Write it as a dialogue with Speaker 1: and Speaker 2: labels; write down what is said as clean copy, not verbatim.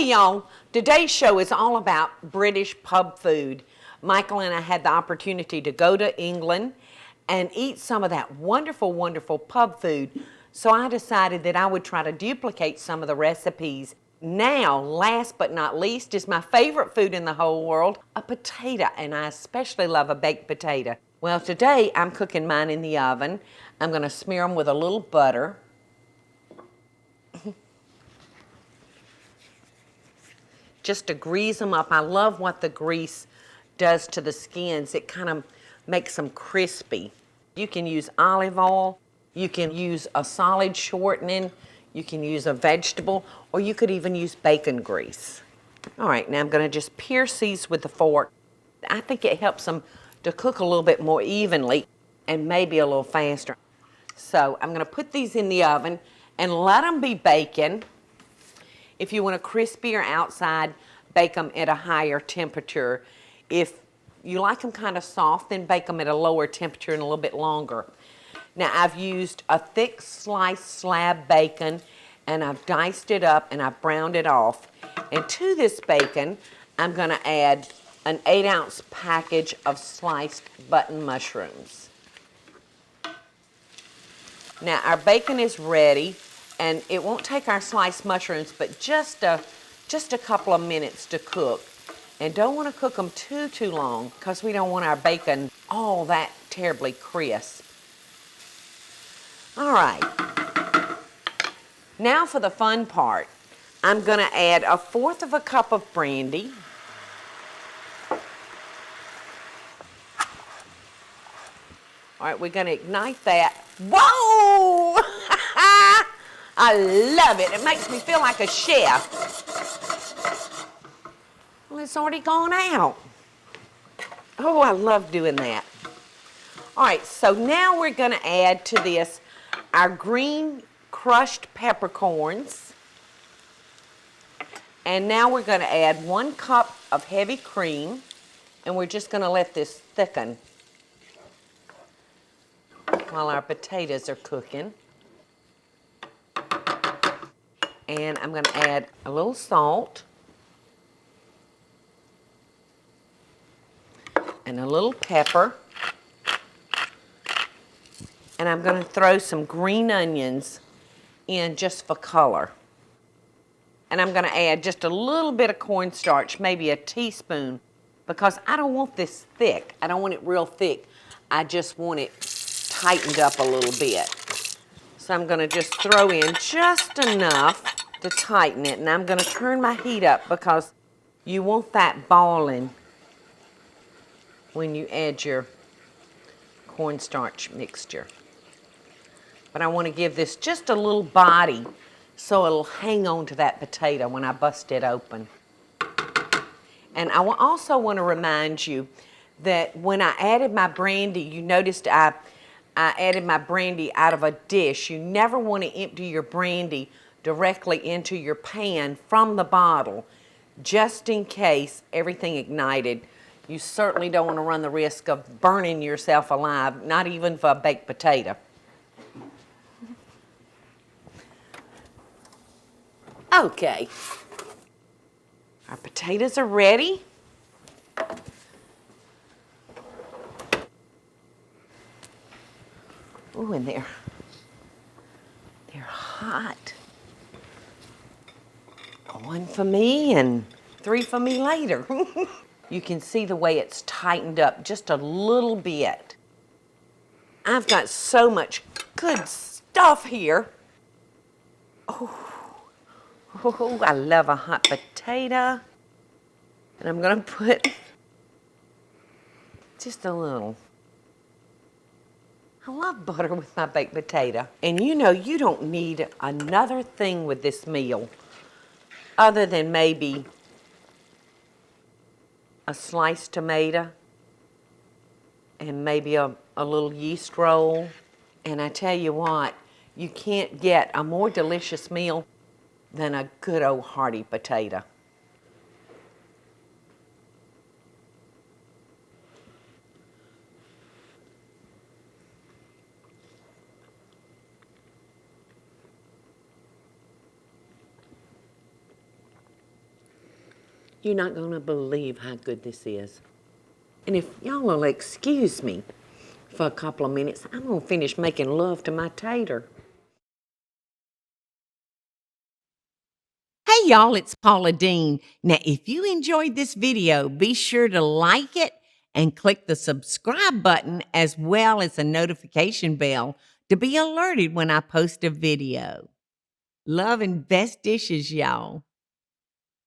Speaker 1: Hey y'all, today's show is all about British pub food. Michael and I had the opportunity to go to England and eat some of that wonderful, wonderful pub food. So I decided that I would try to duplicate some of the recipes. Now, last but not least, is my favorite food in the whole world, a potato, and I especially love a baked potato. Well, today I'm cooking mine in the oven. I'm going to smear them with a little butter. Just to grease them up. I love what the grease does to the skins. It kind of makes them crispy. You can use olive oil, you can use a solid shortening, you can use a vegetable, or you could even use bacon grease. All right, now I'm going to just pierce these with the fork. I think it helps them to cook a little bit more evenly and maybe a little faster. So I'm going to put these in the oven and let them be baking. If you want a crispier outside, bake them at a higher temperature. If you like them kind of soft, then bake them at a lower temperature and a little bit longer. Now, I've used a thick sliced slab bacon, and I've diced it up and I've browned it off. And to this bacon, I'm going to add an 8-ounce package of sliced button mushrooms. Now, our bacon is ready. And it won't take our sliced mushrooms, but just a couple of minutes to cook. And don't want to cook them too long because we don't want our bacon all that terribly crisp. All right. Now for the fun part. I'm going to add 1/4 cup of brandy. All right, we're going to ignite that. Whoa! I love it. It makes me feel like a chef. Well, it's already gone out. Oh, I love doing that. All right, so now we're going to add to this our green crushed peppercorns. And now we're going to add 1 cup of heavy cream. And we're just going to let this thicken while our potatoes are cooking. And I'm going to add a little salt and a little pepper. And I'm going to throw some green onions in just for color. And I'm going to add just a little bit of cornstarch, maybe a teaspoon, because I don't want this thick. I don't want it real thick. I just want it tightened up a little bit. So I'm going to just throw in just enough to tighten it. And I'm going to turn my heat up because you want that balling when you add your cornstarch mixture. But I want to give this just a little body so it'll hang on to that potato when I bust it open. And I also want to remind you that when I added my brandy, you noticed I added my brandy out of a dish. You never want to empty your brandy directly into your pan from the bottle, just in case everything ignited. You certainly don't want to run the risk of burning yourself alive, not even for a baked potato. Okay, our potatoes are ready. Ooh, and they're hot. 1 for me and 3 for me later. You can see the way it's tightened up just a little bit. I've got so much good stuff here. Oh, I love a hot potato. And I'm going to put just a little. I love butter with my baked potato. And you know, you don't need another thing with this meal other than maybe a sliced tomato and maybe a little yeast roll. And I tell you what, you can't get a more delicious meal than a good old hearty potato. You're not going to believe how good this is. And if y'all will excuse me for a couple of minutes, I'm going to finish making love to my tater.
Speaker 2: Hey y'all, it's Paula Deen. Now, if you enjoyed this video, be sure to like it and click the subscribe button as well as the notification bell to be alerted when I post a video. Love and best dishes, y'all.